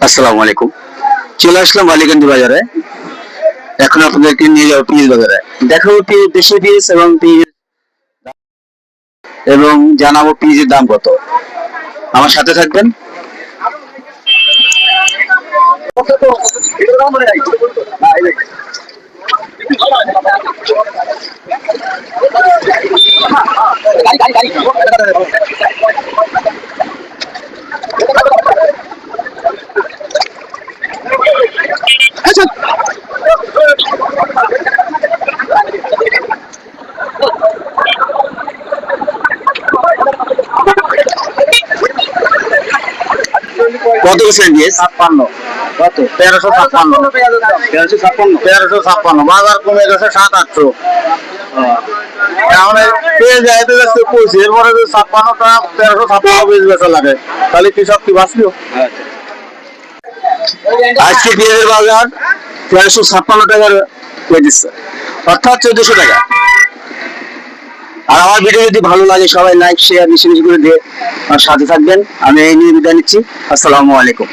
আসসালামু আলাইকুম। চলে আসলাম বালিগঞ্জ বাজারে। এখন আপনাদেরকে নিয়ে যাবো পিস বাজারে। দেখাবো দেশি পিস এবং জানাবো পিসের দাম কত। আমার সাথে থাকবেন। কত বলছেন? 56। কত? 1356। 1356। বাজার কমে গেছে 700-800। তাহলে পেয়ে যাইতে যাচ্ছে 25, এরপরে যদি 56টা 1356 বেচা লাগে তাহলে কৃষক কি বাঁচলো? আজকে পেঁয়াজের বাজার 1356 টাকার হয়ে দিচ্ছে, অর্থাৎ 1400 টাকা। আর আমার ভিডিও যদি ভালো লাগে সবাই লাইক শেয়ার বেশি বেশি করে দিয়ে আমার সাথে থাকবেন। আমি এই নিয়ে বিদায় নিচ্ছি। আসসালামু আলাইকুম।